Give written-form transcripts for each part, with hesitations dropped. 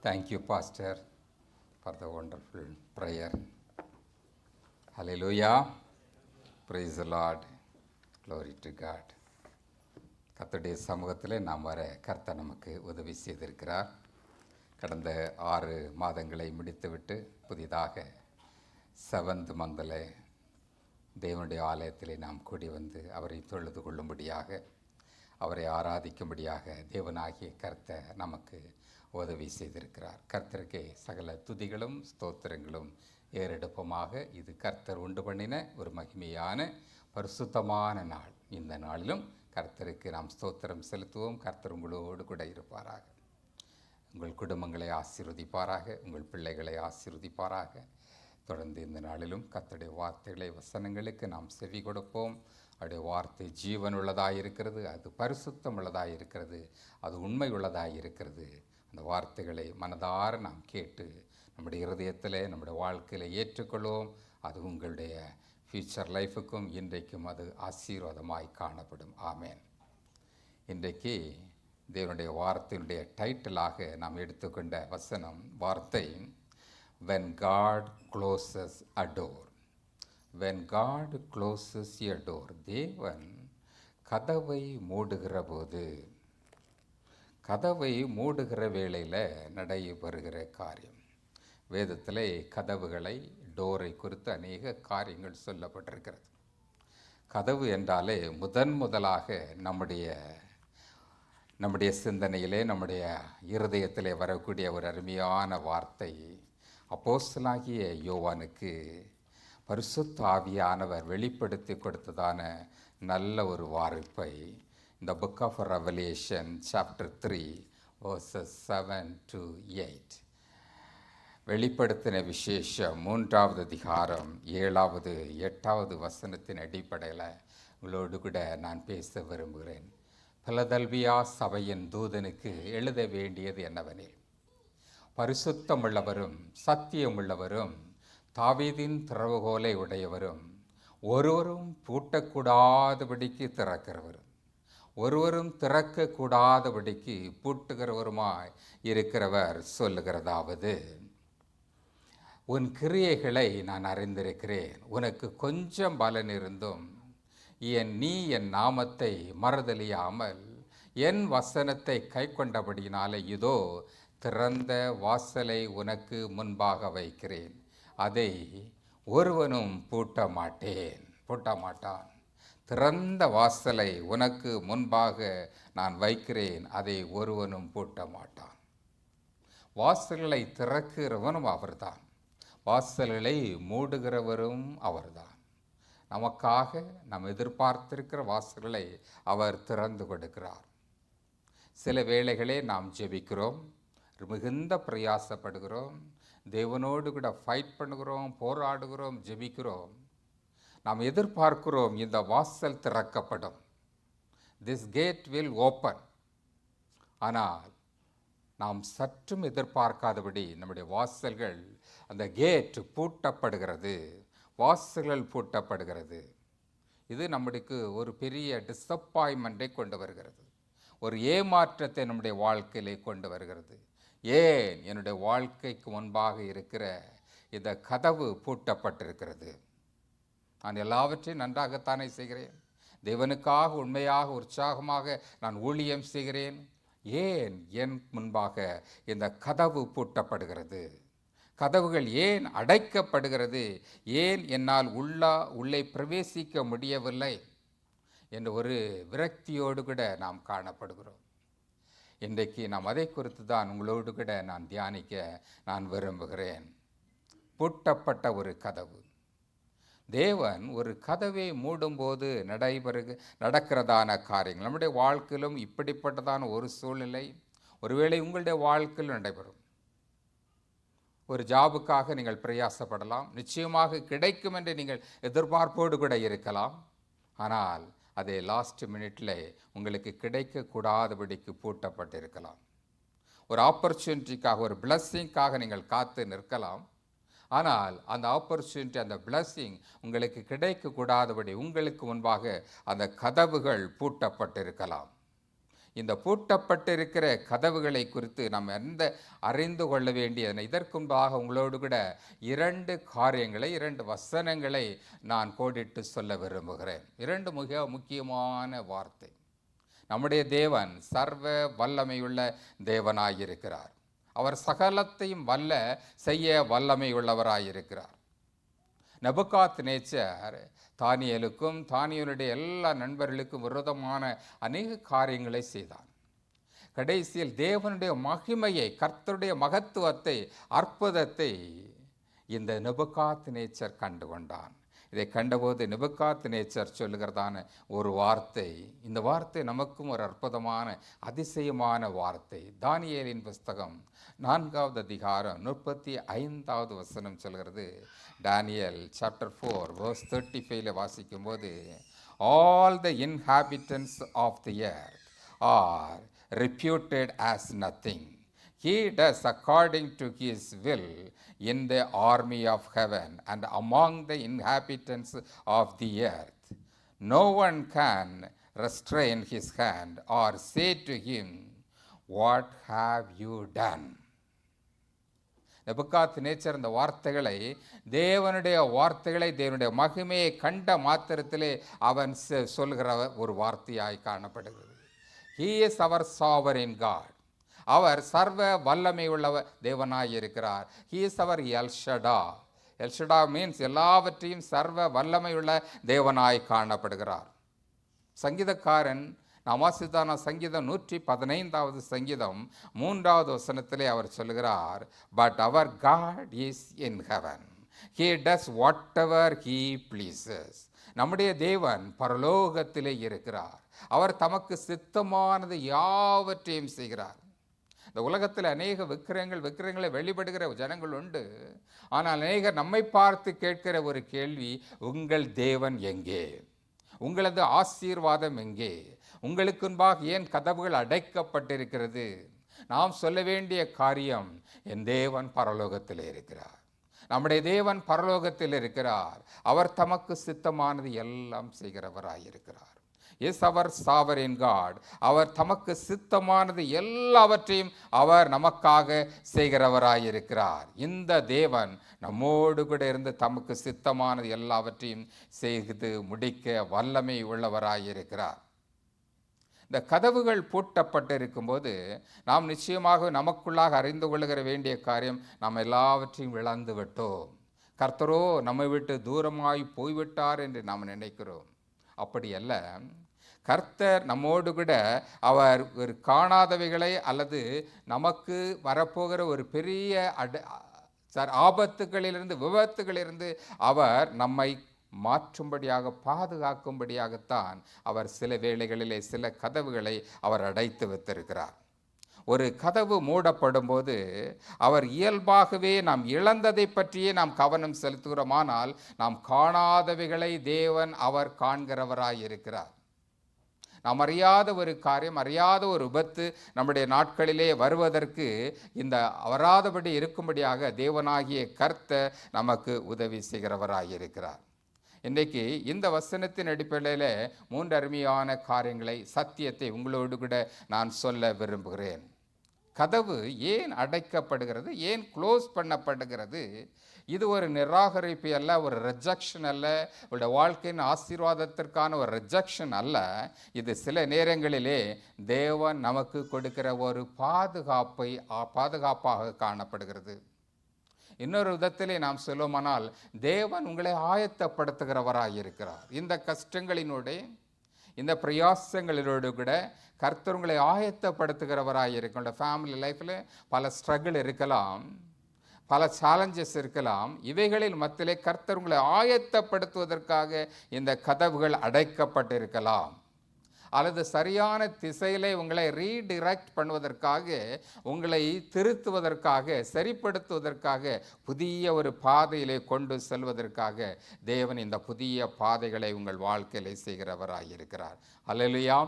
Thank you, Pastor, for the wonderful prayer. Hallelujah. Praise the Lord. Glory to God. கர்த்தருடைய சமூகத்தில் நாம் வர கர்த்தர் நமக்கு உதவி செய்திருக்கிறார். கடந்த 6 மாதங்களை முடித்துவிட்டு புதிதாக 7th monthல தேவனுடைய ஆலயத்திலே நாம் கூடி வந்து அவரை தொழுது கொள்ளும்படியாக, அவரை ஆராதிக்கும்படியாக தேவனாகிய கர்த்தர் நமக்கு உதவி செய்திருக்கிறார். கர்த்தருக்கே சகல துதிகளும் ஸ்தோத்திரங்களும் ஏறெடுப்பமாக. இது கர்த்தர் உண்டு பண்ணின ஒரு மகிமையான பரிசுத்தமான நாள். இந்த நாளிலும் கர்த்தருக்கு நாம் ஸ்தோத்திரம் செலுத்துவோம். கர்த்தர் உங்களோடு கூட இருப்பாராக. உங்கள் குடும்பங்களை ஆசீர்வதிப்பாராக, உங்கள் பிள்ளைகளை ஆசீர்வதிப்பாராக. தொடர்ந்து இந்த நாளிலும் கர்த்தருடைய வார்த்தைகளை, வசனங்களுக்கு நாம் செவி கொடுப்போம். அவருடைய வார்த்தை ஜீவன் உள்ளதாக இருக்கிறது, அது பரிசுத்தம் உள்ளதாக இருக்கிறது, அது உண்மை உள்ளதாக இருக்கிறது. அந்த வார்த்தைகளை மனதார நாம் கேட்டு நம்முடைய இருதயத்தில், நம்முடைய வாழ்க்கையில் ஏற்றுக்கொள்வோம். அது உங்களுடைய ஃப்யூச்சர் லைஃபுக்கும் இன்றைக்கும் அது ஆசீர்வாதமாய் காணப்படும். ஆமேன். இன்றைக்கு தேவனுடைய வார்த்தையினுடைய டைட்டிலாக நாம் எடுத்துக்கொண்ட வசனம், வார்த்தை when God closes a door. when God closes a door, தேவன் கதவை மூடுகிற போது, கதவை மூடுகிற வேளையில் நடைபெறுகிற காரியம். வேதத்திலே கதவுகளை, டோரை குறித்து அநேக காரியங்கள் சொல்லப்பட்டிருக்கிறது. கதவு என்றாலே முதலாக நம்முடைய சிந்தனையிலே, நம்முடைய இருதயத்திலே வரக்கூடிய ஒரு அருமையான வார்த்தை, அப்போஸ்தலனாகிய யோவானுக்கு பரிசுத்த ஆவியானவர் வெளிப்படுத்தி கொடுத்ததான நல்ல ஒரு வார்த்தை. இந்த book of Revelation chapter 3 verses 7 to 8. வெளிப்படுத்தின விசேஷம் 3வது அதிகாரம் 7வது 8வது வசனத்தின் அடிப்படையில் உங்களோடு கூட நான் பேச விரும்புகிறேன். பிலதெல்பியா சபையின் தூதனுக்கு எழுத வேண்டியது என்னவெனில், பரிசுத்தமுள்ளவரும் சத்தியமுள்ளவரும் தாவீதின் திறவுகோலை உடையவரும் ஒருவரும் பூட்டக்கூடாதபடிக்கு திறக்கிறவரும் ஒருவரும் திறக்கக்கூடாதபடிக்கு பூட்டுகிறவருமாய் இருக்கிறவர் சொல்லுகிறதாவது, உன் கிரியைகளை நான் அறிந்திருக்கிறேன். உனக்கு கொஞ்சம் பலன் இருந்தும் நீ என் நாமத்தை மறுதலியாமல் என் வசனத்தை கை கொண்டபடியினாலே இதோ திறந்த வாசலை உனக்கு முன்பாக வைக்கிறேன், அதை ஒருவனும் பூட்ட மாட்டான். திறந்த வாசலை உனக்கு முன்பாக நான் வைக்கிறேன், அதை ஒருவனும் பூட்ட மாட்டான். வாசல்களை திறக்கிறவனும் அவர்தான், வாசல்களை மூடுகிறவரும் அவர்தான். நமக்காக நாம் எதிர்பார்த்திருக்கிற வாசல்களை அவர் திறந்து கொடுக்கிறார். சில வேளைகளே நாம் ஜெபிக்கிறோம், மிகுந்த பிரயாசப்படுகிறோம், தேவனோடு கூட ஃபைட் பண்ணுகிறோம், போராடுகிறோம், ஜெபிக்கிறோம். நாம் எதிர்பார்க்கிறோம் இந்த வாசல் திறக்கப்படும், திஸ் கேட் வில் ஓப்பன். ஆனால் நாம் சற்றும் எதிர்பார்க்காதபடி நம்முடைய வாசல்கள், அந்த கேட் பூட்டப்படுகிறது, வாசல்கள் பூட்டப்படுகிறது. இது நம்மளுக்கு ஒரு பெரிய டிஸப்பாயின்மெண்ட்டை கொண்டு வருகிறது, ஒரு ஏமாற்றத்தை நம்முடைய வாழ்க்கையிலே கொண்டு வருகிறது. ஏன் என்னுடைய வாழ்க்கைக்கு முன்பாக இருக்கிற இந்த கதவு பூட்டப்பட்டிருக்கிறது? நான் எல்லாவற்றையும் நன்றாகத்தானே செய்கிறேன், தேவனுக்காக உண்மையாக உற்சாகமாக நான் ஊழியம் செய்கிறேன். ஏன் என் முன்பாக இந்த கதவு பூட்டப்படுகிறது? கதவுகள் ஏன் அடைக்கப்படுகிறது? ஏன் என்னால் உள்ளே பிரவேசிக்க முடியவில்லை என்ற ஒரு விரக்தியோடு கூட நாம் காணப்படுகிறோம். இன்றைக்கு நாம் அதை குறித்து தான் உங்களோடு கூட நான் தியானிக்க நான் விரும்புகிறேன். பூட்டப்பட்ட ஒரு கதவு. தேவன் ஒரு கதவை மூடும்போது நடக்கிறதான காரியங்கள் நம்முடைய வாழ்க்கையிலும் இப்படிப்பட்டதான ஒரு சூழ்நிலை ஒருவேளை உங்களுடைய வாழ்க்கையிலும் நடைபெறும். ஒரு ஜாபுக்காக நீங்கள் பிரயாசப்படலாம், நிச்சயமாக கிடைக்கும் என்று நீங்கள் எதிர்பார்ப்போடு கூட இருக்கலாம். ஆனால் அதை லாஸ்ட் மினிட்ல உங்களுக்கு கிடைக்கக்கூடாதபடிக்கு பூட்டப்பட்டிருக்கலாம். ஒரு ஆப்பர்ச்சுனிட்டிக்காக, ஒரு பிளஸ்ஸிங்காக நீங்கள் காத்து நிற்கலாம். ஆனால் அந்த ஆப்பர்ச்சுனிட்டி, அந்த பிளஸ்ஸிங் உங்களுக்கு கிடைக்கக்கூடாதபடி உங்களுக்கு முன்பாக அந்த கதவுகள் பூட்டப்பட்டிருக்கலாம். இந்த பூட்டப்பட்டிருக்கிற கதவுகளை குறித்து நாம் அறிந்து கொள்ள வேண்டியது. இதற்கும்பாக உங்களோடு கூட 2 காரியங்களை, 2 வசனங்களை நான் கோடிட்டு சொல்ல விரும்புகிறேன். 2 மிக முக்கியமான வார்த்தை. நம்முடைய தேவன் சர்வ வல்லமையுள்ள தேவனாயிருக்கிறார். அவர் சகலத்தையும் செய்ய வல்லமையுள்ளவராயிருக்கிறார். நேபுகாத்நேச்சர் தானியேலுக்கும் தானியேலுடைய எல்லா நண்பர்களுக்கும் விரோதமான அநேக காரியங்களை செய்தான். கடைசியில் தேவனுடைய மகிமையை, கர்த்தருடைய மகத்துவத்தை, அற்புதத்தை இந்த நேபுகாத்நேச்சர் கண்டு கொண்டான். இதை கண்டபோது நேபுகாத்நேச்சர் சொல்லுகிறதான ஒரு வார்த்தை, இந்த வார்த்தை நமக்கும் ஒரு அற்புதமான அதிசயமான வார்த்தை. தானியேலின் புஸ்தகம் 4வது அதிகாரம் 35வது வசனம் சொல்கிறது. டானியல் சாப்டர் 4 verse 35 வாசிக்கும் போது, all the inhabitants of the earth are reputed as nothing. He does according to his will in the army of heaven and among the inhabitants of the earth. No one can restrain his hand or say to him, what have you done? Nebuchadnezzar இந்த வார்த்தைகளை, தேவனுடைய மகிமையை கண்ட மாத்திரத்திலே அவன் சொல்கிற ஒரு வார்த்தையாய் காணப்படுகிறது. He is our sovereign God. அவர் சர்வ வல்லமை உள்ள தேவனாய் இருக்கிறார். He is our El Shaddai. El Shaddai means எல்லாவற்றையும் சர்வ வல்லமை உள்ள தேவனாய் காணப்படுகிறார். சங்கீதக்காரன் வாசித்தான சங்கீதம் 115வது சங்கீதம் 3வது வசனத்திலே அவர் சொல்லுகிறார், பட் அவர் God is in heaven, he does whatever he pleases. நம்முடைய தேவன் பரலோகத்திலே இருக்கிறார். அவர் தமக்கு சித்தமானது யாவற்றையும் செய்கிறார். இந்த உலகத்தில் அநேக விக்கிரங்களை வெளிப்படுகிற ஜனங்கள் உண்டு. ஆனால் அநேகர் நம்மை பார்த்து கேட்கிற ஒரு கேள்வி, உங்கள் தேவன் எங்கே? உங்களது ஆசீர்வாதம் எங்கே? உங்களுக்கு முன்பாக ஏன் கதவுகள் அடைக்கப்பட்டிருக்கிறது? நாம் சொல்ல வேண்டிய காரியம், என் தேவன் பரலோகத்தில் இருக்கிறார். நம்முடைய தேவன் பரலோகத்தில் இருக்கிறார். அவர் தமக்கு சித்தமானது எல்லாம் செய்கிறவராயிருக்கிறார். இஸ் அவர் சாவரின் காட். அவர் தமக்கு சித்தமானது எல்லாவற்றையும் அவர் நமக்காக செய்கிறவராயிருக்கிறார். இந்த தேவன் நம்மோடு கூட இருந்து தமக்கு சித்தமானது எல்லாவற்றையும் செய்து முடிக்க வல்லமை உள்ளவராயிருக்கிறார். இந்த கதவுகள் பூட்டப்பட்டு இருக்கும்போது நாம் நிச்சயமாக நமக்குள்ளாக அறிந்து கொள்ளுகிற வேண்டிய காரியம், நாம் எல்லாவற்றையும் இழந்து விட்டோம், கர்த்தரோ நம்மை விட்டு தூரமாய் போய்விட்டார் என்று நாம் நினைக்கிறோம். அப்படி அல்ல. கர்த்தர் நம்மோடு கூட அவர் ஒரு காணாதவைகளை அல்லது நமக்கு வரப்போகிற ஒரு பெரிய ஆபத்துகளிலிருந்து, விபத்துகளிலிருந்து அவர் நம்மை மாற்றும்படியாக, பாதுகாக்கும்படியாகத்தான் அவர் சில வேளைகளிலே சில கதவுகளை அவர் அடைத்து வைத்திருக்கிறார். ஒரு கதவு மூடப்படும் போது அவர் இயல்பாகவே நாம் இழந்ததை பற்றியே நாம் கவனம் செலுத்துகிறோமானால், நாம் காணாதவைகளை தேவன் அவர் காண்கிறவராயிருக்கிறார். நாம் அறியாத ஒரு காரியம், அறியாத ஒரு விபத்து நம்முடைய நாட்களிலே வருவதற்கு இந்த வராதபடி இருக்கும்படியாக தேவனாகிய கர்த்தர் நமக்கு உதவி செய்கிறவராயிருக்கிறார். இன்றைக்கு இந்த வசனத்தின் அடிப்படையில் 3 அருமையான காரியங்களை, சத்தியத்தை உங்களோடு கூட நான் சொல்ல விரும்புகிறேன். கதவு ஏன் அடைக்கப்படுகிறது, ஏன் க்ளோஸ் பண்ணப்படுகிறது? இது ஒரு நிராகரிப்பு அல்ல, ஒரு ரிஜெக்ஷன் அல்ல, உங்களுடைய வாழ்க்கையின் ஆசீர்வாதத்திற்கான ஒரு ரிஜெக்ஷன் அல்ல. இது சில நேரங்களிலே தேவன் நமக்கு கொடுக்கிற ஒரு பாதுகாப்பாக காணப்படுகிறது. இன்னொரு விதத்திலே நாம் சொல்லுமானால், தேவன் உங்களை ஆயத்தப்படுத்துகிறவராயிருக்கிறார். இந்த கஷ்டங்களினோடு, இந்த பிரயாசங்களினோடு கூட கர்த்தர் உங்களை ஆயத்தப்படுத்துகிறவராயிருக்கும். ஃபேமிலி லைஃப்பில் பல ஸ்ட்ரகிள் இருக்கலாம், பல சேலஞ்சஸ் இருக்கலாம். இவைகளில் மத்தியிலே கர்த்தர் உங்களை ஆயத்தப்படுத்துவதற்காக இந்த கதவுகள் அடைக்கப்பட்டிருக்கலாம். அல்லது சரியான திசையிலே உங்களை ரீடிரெக்ட் பண்ணுவதற்காக, உங்களை திருத்துவதற்காக, சரிப்படுத்துவதற்காக, புதிய ஒரு பாதையிலே கொண்டு செல்வதற்காக தேவன் இந்த புதிய பாதைகளை உங்கள் வாழ்க்கையிலே செய்கிறவராயிருக்கிறார். அல்லேலூயா.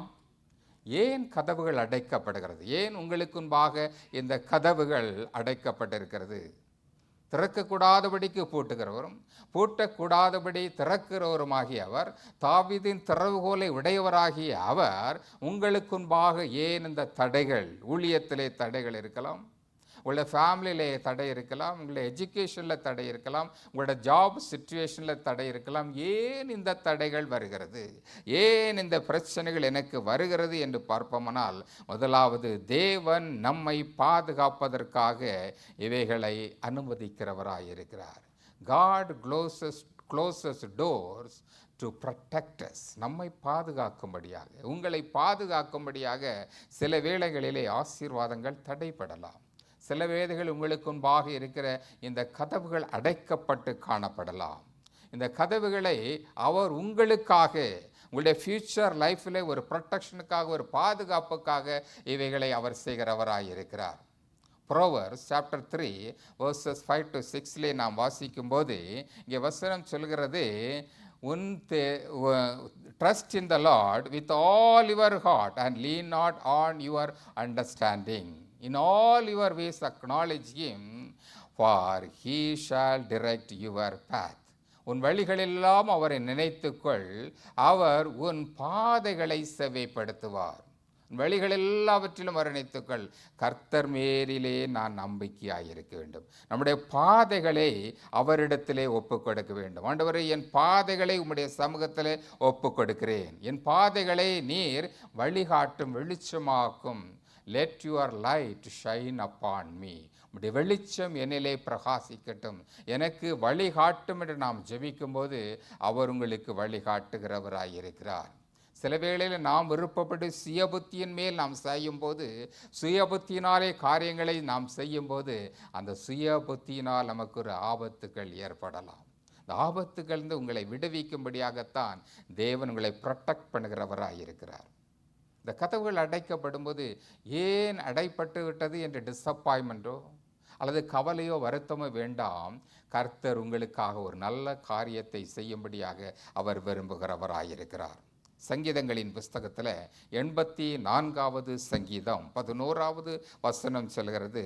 ஏன் கதவுகள் அடைக்கப்படுகிறது? ஏன் உங்களுக்கு முன்பாக இந்த கதவுகள் அடைக்கப்பட்டிருக்கிறது? திறக்கக்கூடாதபடிக்கு பூட்டுகிறவரும் பூட்டக்கூடாதபடி திறக்கிறவருமாகிய அவர், தாவீதின் திறவுகோலை உடையவராகிய அவர் உங்களுக்குன்பாக ஏன் இந்த தடைகள், ஊழியத்திலே தடைகள் இருக்கலாம், உங்களோட ஃபேமிலியிலே தடை இருக்கலாம், உங்களோட எஜுகேஷனில் தடை இருக்கலாம், உங்களோட ஜாப் சிச்சுவேஷனில் தடை இருக்கலாம், ஏன் இந்த தடைகள் வருகிறது, ஏன் இந்த பிரச்சனைகள் எனக்கு வருகிறது என்று பார்ப்போமானால், முதலாவது தேவன் நம்மை பாதுகாப்பதற்காக இவைகளை அனுமதிக்கிறவராயிருக்கிறார். God closes doors to protect us. நம்மை பாதுகாக்கும்படியாக, உங்களை பாதுகாக்கும்படியாக சில வேளைகளிலே ஆசீர்வாதங்கள் தடைப்படலாம். சில வேளைகள் உங்களுக்கு முன்பாக இருக்கிற இந்த கதவுகள் அடைக்கப்பட்டு காணப்படலாம். இந்த கதவுகளை அவர் உங்களுக்காக, உங்களுடைய ஃபியூச்சர் லைஃப்பில் ஒரு ப்ரொடெக்ஷனுக்காக, ஒரு பாதுகாப்புக்காக இவைகளை அவர் செய்கிறவராயிருக்கிறார். Proverbs chapter 3 verses 5 to 6 நாம் வாசிக்கும்போது இங்கே வசனம் சொல்கிறது, trust in the Lord with all your heart and lean not on your understanding. In all your ways acknowledge him, for he shall direct your path. உன் வழிகளெல்லாம் அவரை நினைத்துக்கொள், அவர் உன் பாதைகளை செவ்வைப்படுத்துவார். வழிகள் எல்லாவற்றிலும் வர்ணித்துக்கள், கர்த்தர் மேலிலே நான் நம்பிக்கையாயிருக்க வேண்டும். நம்முடைய பாதைகளை அவரிடத்திலே ஒப்புக் கொடுக்க வேண்டும். ஆண்டவரே, என் பாதைகளை உம்முடைய சமூகத்திலே ஒப்புக் கொடுக்கிறேன். என் பாதைகளை நீர் வழிகாட்டும், வெளிச்சமாக்கும். Let your light shine upon me. உம்முடைய வெளிச்சம் என்னிலே பிரகாசிக்கட்டும், எனக்கு வழிகாட்டும் என்று நாம் ஜெபிக்கும் போது அவர் உங்களுக்கு வழிகாட்டுகிறவராயிருக்கிறார். சில வேளையில் நாம் விருப்பப்பட்டு சுயபுத்தியின் மேல் நாம் செய்யும் போது, சுயபுத்தியினாலே காரியங்களை நாம் செய்யும் போது, அந்த சுயபுத்தியினால் நமக்கு ஒரு ஆபத்துக்கள் ஏற்படலாம். இந்த ஆபத்துக்களிலிருந்து உங்களை விடுவிக்கும்படியாகத்தான் தேவன் உங்களை ப்ரொடெக்ட் பண்ணுகிறவராயிருக்கிறார். இந்த கதவுகள் அடைக்கப்படும் போது ஏன் அடைப்பட்டு விட்டது என்று டிசப்பாயின்மெண்ட்டோ அல்லது கவலையோ வருத்தமோ வேண்டாம். கர்த்தர் உங்களுக்காக ஒரு நல்ல காரியத்தை செய்யும்படியாக அவர் விரும்புகிறவராயிருக்கிறார். சங்கீதங்களின் புஸ்தகத்தில் 84வது சங்கீதம் 11வது வசனம் சொல்கிறது,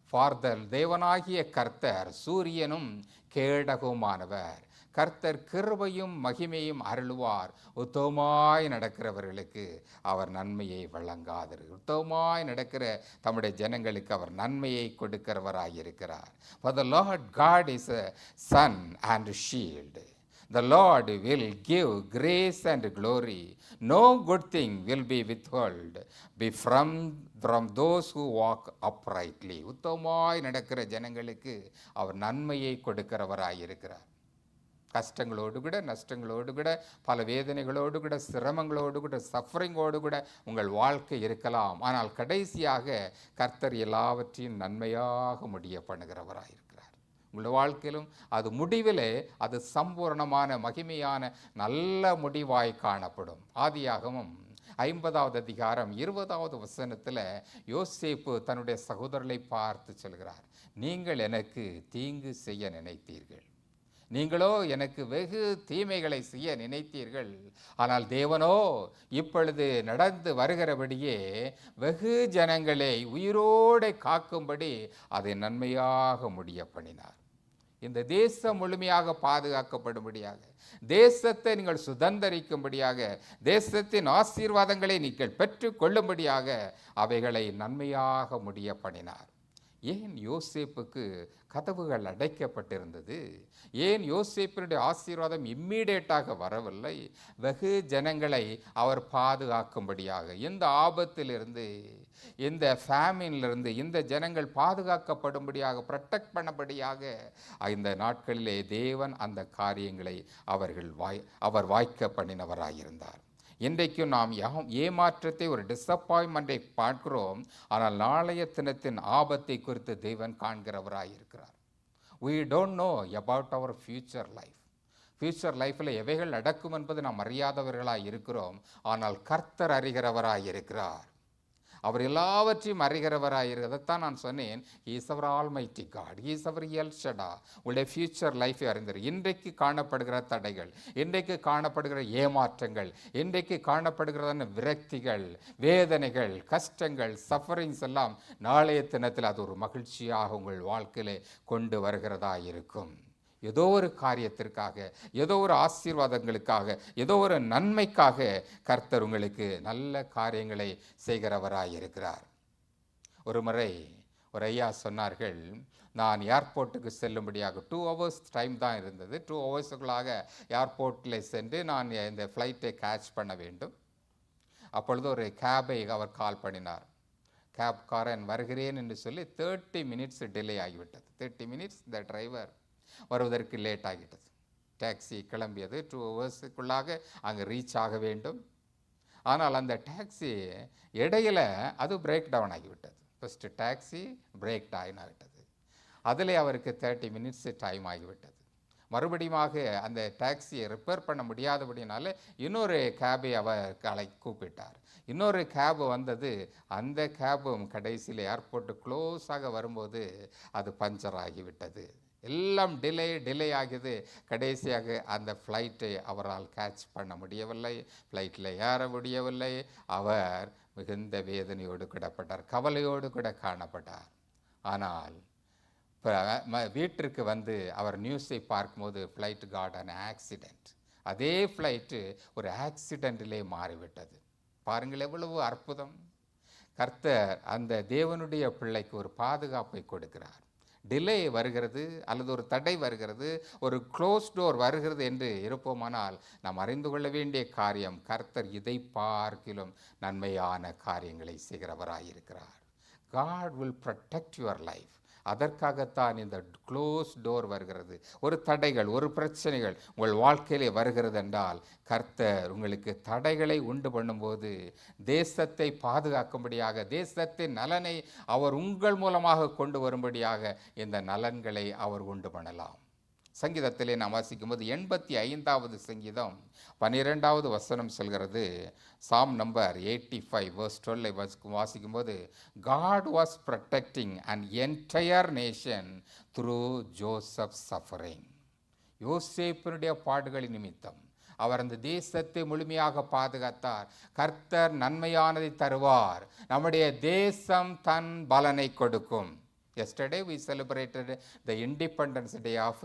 ஃபார்தல் தேவனாகிய கர்த்தர் சூரியனும் கேடகமானவர், கர்த்தர் கிருபையும் மகிமையும் அருளுவார், உத்தமமாய் நடக்கிறவர்களுக்கு அவர் நன்மையை வழங்காதர். உத்தமமாய் நடக்கிற தம்முடைய ஜனங்களுக்கு அவர் நன்மையை கொடுக்கிறவராயிருக்கிறார். For the Lord God is a sun and shield. The Lord will give grace and glory. No good thing will be withheld from those who walk uprightly. உத்தமமாய் நடக்கிற ஜனங்களுக்கு அவர் நன்மையை கொடுக்கிறவராயிருக்கிறார். கஷ்டங்களோடு கூட, நஷ்டங்களோடு கூட, பல வேதனைகளோடு கூட, சிரமங்களோடு கூட, சஃபரிங்கோடு கூட உங்கள் வாழ்க்கை இருக்கலாம். ஆனால் கடைசியாக கர்த்தர் எல்லாவற்றையும் நன்மையாக முடிய பண்ணுகிறவராயிருக்கிறார். உங்களுடைய வாழ்க்கையிலும் அது முடிவிலே அது சம்பூர்ணமான மகிமையான நல்ல முடிவாய் காணப்படும். ஆதியாகமம் 50வது அதிகாரம் 20வது வசனத்தில் யோசேப்பு தன்னுடைய சகோதரரை பார்த்து சொல்கிறார், நீங்கள் எனக்கு தீங்கு செய்ய நினைத்தீர்கள், நீங்களோ எனக்கு வெகு தீமைகளை செய்ய நினைத்தீர்கள், ஆனால் தேவனோ இப்பொழுது நடந்து வருகிறபடியே வெகு ஜனங்களை உயிரோடு காக்கும்படி அதை நன்மையாக முடிய பண்ணினார். இந்த தேசம் முழுமையாக பாதுகாக்கப்படும்படியாக, தேசத்தை நீங்கள் சுதந்தரிக்கும்படியாக, தேசத்தின் ஆசீர்வாதங்களை நீங்கள் பெற்றுக்கொள்ளும்படியாக அவைகளை நன்மையாக முடிய பண்ணினார். ஏன் யோசேப்புக்கு கதவுகள் அடைக்கப்பட்டிருந்தது? ஏன் யோசேப்பினுடைய ஆசீர்வாதம் இம்மீடியட்டாக வரவில்லை? வெகு ஜனங்களை அவர் பாதுகாக்கும்படியாக, இந்த ஆபத்திலிருந்து, இந்த ஃபேமினிலிருந்து இந்த ஜனங்கள் பாதுகாக்கப்படும்படியாக, ப்ரொடெக்ட் பண்ணபடியாக இந்த நாட்களிலே தேவன் அந்த காரியங்களை அவர் வாய்க்க பண்ணினவராயிருந்தார். இன்றைக்கும் நாம் ஏமாற்றத்தை, ஒரு டிசப்பாயின்மெண்ட்டை பார்க்கிறோம். ஆனால் நாளைய தினத்தின் ஆபத்தை குறித்து தேவன் காண்கிறவராயிருக்கிறார். We don't know about our future life. Future லைஃப்பில் எவைகள் நடக்கும் என்பது நாம் அறியாதவர்களாக இருக்கிறோம். ஆனால் கர்த்தர் அறிகிறவராக இருக்கிறார். அவர் எல்லாவற்றையும் அறிகிறவராயிரு. அதைத்தான் நான் சொன்னேன், ஈஸ் அவர் ஆல்மைட்டி காட், ஈஸ் அவர் எல் ஷடா. உங்களுடைய ஃபியூச்சர் லைஃபை அறிந்தார். இன்றைக்கு காணப்படுகிற தடைகள், இன்றைக்கு காணப்படுகிற ஏமாற்றங்கள், இன்றைக்கு காணப்படுகிற விரக்திகள், வேதனைகள், கஷ்டங்கள், சஃபரிங்ஸ் எல்லாம் நாளைய தினத்தில் அது ஒரு மகிழ்ச்சியாக உங்கள் வாழ்க்கையிலே கொண்டு வருகிறதா இருக்கும். ஏதோ ஒரு காரியத்திற்காக, ஏதோ ஒரு ஆசீர்வாதங்களுக்காக, ஏதோ ஒரு நன்மைக்காக கர்த்தர் உங்களுக்கு நல்ல காரியங்களை செய்கிறவராயிருக்கிறார். ஒரு முறை ஒரு ஐயா சொன்னார்கள், நான் ஏர்போர்ட்டுக்கு செல்லும்படியாக 2 hours டைம் தான் இருந்தது. 2 hours ஏர்போர்ட்டில் சென்று நான் இந்த ஃப்ளைட்டை கேட்ச் பண்ண வேண்டும். அப்பொழுது ஒரு கேபை அவர் கால் பண்ணினார். கேப்காரன் வருகிறேன் என்று சொல்லி 30 minutes டிலே ஆகிவிட்டது. 30 minutes இந்த டிரைவர் வருவதற்கு லேட் ஆகிட்டது. டாக்ஸி கிளம்பியது 2 hours அங்கே ரீச் ஆக வேண்டும். ஆனால் அந்த டாக்ஸி இடையில் அது பிரேக் டவுன் ஆகிவிட்டது. ஃபஸ்ட்டு டாக்ஸி பிரேக் டவுன் ஆகிவிட்டது. அதில் அவருக்கு 30 minutes டைம் ஆகிவிட்டது. மறுபடியும் அந்த டாக்ஸியை ரிப்பேர் பண்ண முடியாதபடினால இன்னொரு கேபை அவர் கூப்பிட்டார். இன்னொரு கேபு வந்தது. அந்த கேபும் கடைசியில் ஏர்போர்ட்டு க்ளோஸாக வரும்போது அது பஞ்சர் ஆகிவிட்டது. எல்லாம் டிலே ஆகியது. கடைசியாக அந்த ஃப்ளைட்டை அவரால் கேட்ச் பண்ண முடியவில்லை, ஃப்ளைட்டில் ஏற முடியவில்லை. அவர் மிகுந்த வேதனையோடு கிடப்பட்டார், கவலையோடு கூட காணப்பட்டார். ஆனால் வீட்டிற்கு வந்து அவர் நியூஸை பார்க்கும்போது ஃப்ளைட் காட் அன் ஆக்சிடெண்ட். அதே ஃப்ளைட்டு ஒரு ஆக்சிடெண்ட்டிலே மாறிவிட்டது. பாருங்கள் எவ்வளவு அற்புதம்! கர்த்தர் அந்த தேவனுடைய பிள்ளைக்கு ஒரு பாதுகாப்பை கொடுக்கிறார். டிலே வருகிறது அல்லது ஒரு தடை வருகிறது, ஒரு க்ளோஸ் டோர் வருகிறது என்று இருப்போமானால் நாம் அறிந்து கொள்ள வேண்டிய காரியம், கர்த்தர் இதை பார்க்கிலும் நன்மையான காரியங்களை செய்கிறவராயிருக்கிறார். God will protect your life. அதற்காகத்தான் இந்த க்ளோஸ் டோர் வருகிறது. ஒரு தடைகள், ஒரு பிரச்சனைகள் உங்கள் வாழ்க்கையிலே வருகிறது என்றால், கர்த்தர் உங்களுக்கு தடைகளை உண்டு பண்ணும்போது தேசத்தை பாதுகாக்கும்படியாக, தேசத்தின் நலனை அவர் உங்கள் மூலமாக கொண்டு வரும்படியாக இந்த நலன்களை அவர் உண்டு பண்ணலாம். சங்கீதத்திலே நாம் வாசிக்கும்போது 85வது சங்கீதம் 12வது வசனம் சொல்கிறது. சாம் நம்பர் 85 verse 12 வாசிக்கும்போது, God was protecting an entire nation through Joseph's suffering. யோசேப்பினுடைய பாடுகளின் நிமித்தம் அவர் அந்த தேசத்தை முழுமையாக பாதுகாத்தார். கர்த்தர் நன்மையானதை தருவார், நம்முடைய தேசம் தன் பலனை கொடுக்கும். Yesterday we celebrated the Independence Day of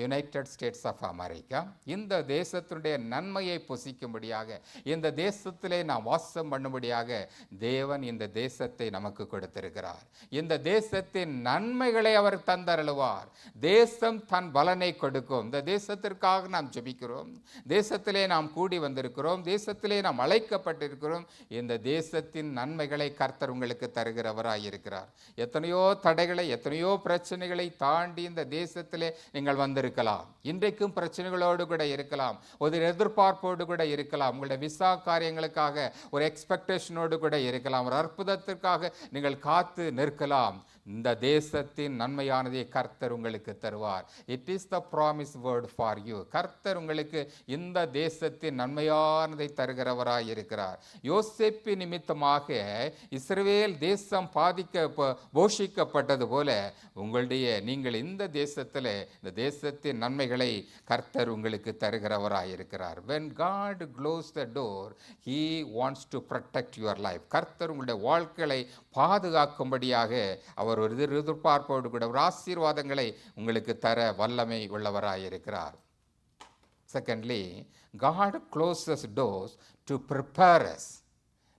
United States of America. இந்த தேசத்தினுடைய நன்மையை புசிக்கும்படியாக, இந்த தேசத்திலே நாம் வாசம் பண்ணும்படியாக தேவன் இந்த தேசத்தை நமக்கு கொடுத்திருக்கிறார். இந்த தேசத்தின் நன்மைகளை அவர் தந்தருளுவார். தேசம் தன் பலனை கொடுக்கும். இந்த தேசத்திற்காக நாம் ஜெபிக்கிறோம், தேசத்திலே நாம் கூடி வந்திருக்கிறோம், தேசத்திலே நாம் அழைக்கப்பட்டிருக்கிறோம். இந்த தேசத்தின் நன்மைகளை கர்த்தர் உங்களுக்கு தருகிறவராய் இருக்கிறார். எத்தனையோ தடைகளை, எத்தனையோ பிரச்சனைகளை தாண்டி இந்த தேசத்திலே நீங்கள் வந்திருக்கலாம். இன்றைக்கும் பிரச்சனைகளோடு கூட இருக்கலாம், ஒரு எதிர்பார்ப்போடு கூட இருக்கலாம், உங்களுடைய விசா காரியங்களுக்காக ஒரு எக்ஸ்பெக்டேஷனோடு கூட இருக்கலாம், ஒரு அற்புதத்திற்காக நீங்கள் காத்து நிற்கலாம். இந்த தேசத்தின் நன்மையானதை கர்த்தர் உங்களுக்கு தருவார். It is the promise word for you. கர்த்தர் உங்களுக்கு இந்த தேசத்தின் நன்மையானதை தருகிறவராய் இருக்கிறார். யோசேப்பு நிமித்தமாக இஸ்ரவேல் தேசம் போஷிக்கப்பட்டது போல நீங்கள் இந்த தேசத்தில் இந்த தேசத்தின் நன்மைகளை கர்த்தர் உங்களுக்கு தருகிறவராய் இருக்கிறார். When God closes the door, He wants to protect your life. கர்த்தர் உங்களுடைய வாழ்க்கையை பாதுகாக்கும்படியாக அவர் ஒரு எதிர்பார்ப்போடு கூட ஒரு ஆசீர்வாதங்களை உங்களுக்கு தர வல்லமை உள்ளவராயிருக்கிறார். Secondly, God closes doors to prepare us.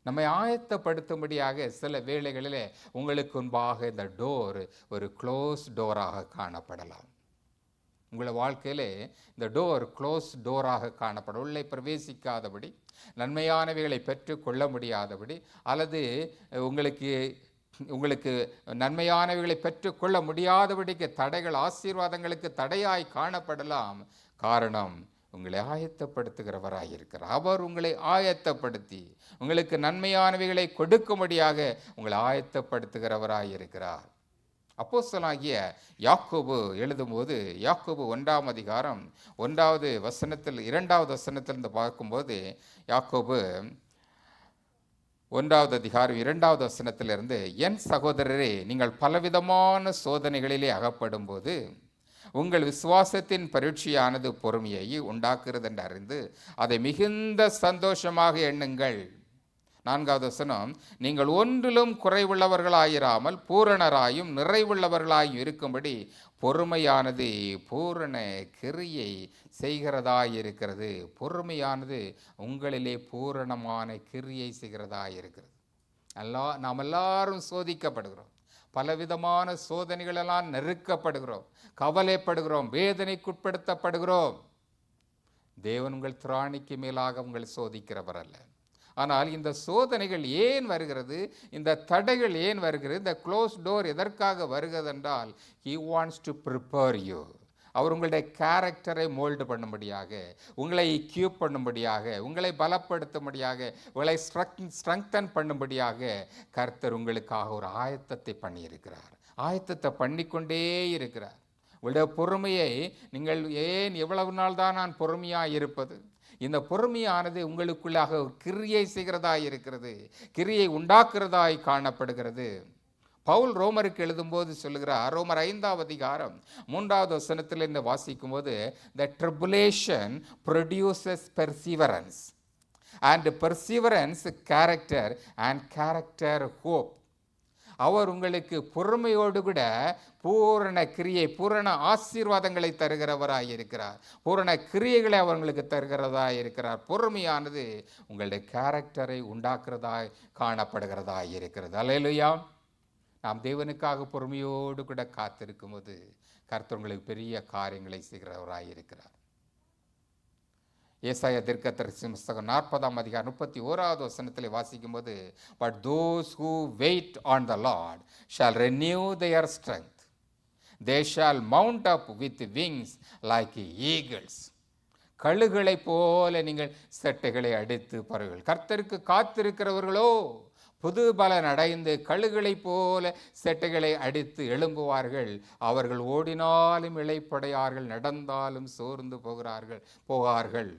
நம்மை ஆயத்தப்படுத்தும்படியாக சில வேளைகளிலே உங்களுக்கு முன்பாக இந்த டோர் ஒரு க்ளோஸ் டோராக காணப்படலாம். உங்களை வாழ்க்கையிலே இந்த டோர் க்ளோஸ் டோராக காணப்படும். உள்ளே பிரவேசிக்காதபடி, நன்மையானவைகளை பெற்றுக்கொள்ள முடியாதபடி, அல்லது உங்களுக்கு நன்மையானவைகளை பெற்றுக்கொள்ள முடியாதபடிக்கு தடைகள், ஆசீர்வாதங்களுக்கு தடையாய் காணப்படலாம். காரணம், உங்களை ஆயத்தப்படுத்துகிறவராயிருக்கிறார். அவர் உங்களை ஆயத்தப்படுத்தி உங்களுக்கு நன்மையானவைகளை கொடுக்கும்படியாக உங்களை ஆயத்தப்படுத்துகிறவராயிருக்கிறார். அப்போஸ்தலனாகிய யாக்கோபு எழுதும்போது, யாக்கோபு 1ஆம் அதிகாரம் 1வது வசனத்தில் 2வது வசனத்திலிருந்து பார்க்கும்போது, யாக்கோபு 1வது அதிகாரம் 2வது வசனத்திலிருந்து, என் சகோதரரே, நீங்கள் பலவிதமான சோதனைகளிலே அகப்படும் போது உங்கள் விசுவாசத்தின் பரீட்சையானது பொறுமையை உண்டாக்குகிறது என்று அறிந்து அதை மிகுந்த சந்தோஷமாக எண்ணுங்கள். 4வது வசனம், நீங்கள் ஒன்றிலும் குறைவுள்ளவர்களாயிராமல் பூரணராயும் நிறைவுள்ளவர்களாயும் இருக்கும்படி பொறுமையானது பூரண கிரியை செய்கிறதாயிருக்கிறது. பொறுமையானது உங்களிலே பூரணமான கிரியை செய்கிறதாயிருக்கிறது. நாம் எல்லாரும் சோதிக்கப்படுகிறோம், பலவிதமான சோதனைகளெல்லாம் நெருக்கப்படுகிறோம், கவலைப்படுகிறோம், வேதனைக்குட்படுத்தப்படுகிறோம். தேவன் உங்கள் திராணிக்கு மேலாக உங்கள் சோதிக்கிறவர் அல்ல. ஆனால் இந்த சோதனைகள் ஏன் வருகிறது, இந்த தடைகள் ஏன் வருகிறது, இந்த க்ளோஸ் டோர் எதற்காக வருகிறது என்றால், He wants to prepare you. அவர் உங்களுடைய கேரக்டரை மோல்டு பண்ணும்படியாக, உங்களை எக்யூப் பண்ணும்படியாக, உங்களை பலப்படுத்தும்படியாக, உங்களை ஸ்ட்ரெங்தன் பண்ணும்படியாக கர்த்தர் உங்களுக்காக ஒரு ஆயத்தத்தை பண்ணியிருக்கிறார். ஆயத்தத்தை பண்ணிக்கொண்டே இருக்கிறார். உங்களுடைய பொறுமையை நீங்கள் ஏன் எவ்வளவு நாள் தான் நான் பொறுமையாக இருப்பது, இந்த பொறுமையானது உங்களுக்குள்ளாக ஒரு கிரியை செய்கிறதாய் இருக்கிறது, கிரியை உண்டாக்குறதாய் காணப்படுகிறது. பவுல் ரோமருக்கு எழுதும்போது சொல்லுகிறார், ரோமர் 5வது அதிகாரம் 3வது வசனத்தில் இருந்து வாசிக்கும் போது, the tribulation produces perseverance and perseverance character and character hope. அவர் உங்களுக்கு பொறுமையோடு கூட பூரண கிரியை, பூரண ஆசீர்வாதங்களை தருகிறவராய் இருக்கிறார், பூரண கிரியைகளை அவர்களுக்கு தருகிறதாய் இருக்கிறார். பொறுமையானது உங்களுடைய கேரக்டரை உண்டாக்குறதாய் காணப்படுகிறதாய் இருக்கிறது. அல்லேலூயா. நாம் தேவனுக்காக பொறுமையோடு கூட காத்திருக்கும் போது கர்த்தர் உங்களுக்கு பெரிய காரியங்களை செய்கிறவராய் இருக்கிறார். ஏசாயா தீர்க்கதரிசி புத்தகம் 40ஆம் அதிகாரம் 31வது வசனத்தில் வாசிக்கும் போது, but those who wait on the Lord shall renew their strength, they shall mount up with wings like eagles. கழுகுகளை போல நீங்கள் செட்டைகளை அடித்து பறவைகள். கர்த்தருக்கு காத்திருக்கிறவர்களோ புது பலன் அடைந்து கழுகுகளை போல செட்டைகளை அடித்து எழும்புவார்கள். அவர்கள் ஓடினாலும் இளைப்படையார்கள், நடந்தாலும் சோர்ந்து போகார்கள்.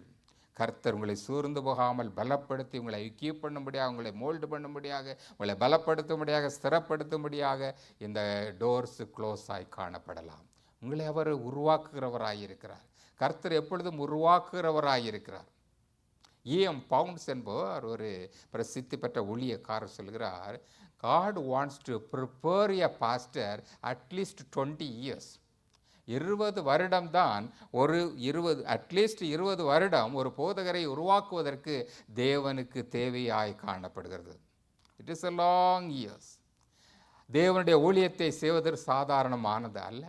கர்த்தர் உங்களை சோர்ந்து போகாமல் பலப்படுத்தி உங்களை ஐக்கியம் பண்ணும்படியாக, உங்களை மோல்டு பண்ணும்படியாக, உங்களை பலப்படுத்தும்படியாக, ஸ்திரப்படுத்தும்படியாக இந்த டோர்ஸ் க்ளோஸ் ஆகி காணப்படலாம். உங்களை அவர் உருவாக்குகிறவராயிருக்கிறார். கர்த்தர் எப்பொழுதும் உருவாக்குகிறவராயிருக்கிறார். E.M. பவுண்ட்ஸ் என்பவர் ஒரு பிரசித்தி பெற்ற ஊழியக்காரர் சொல்கிறார், God wants to prepare a pastor at least 20 years. 20 வருடம்தான் at least 20 வருடம் ஒரு போதகரை உருவாக்குவதற்கு தேவனுக்கு தேவையாய் காணப்படுகிறது. It is a long years. தேவனுடைய ஊழியத்தை செய்வதற்கு சாதாரணமானது அல்ல.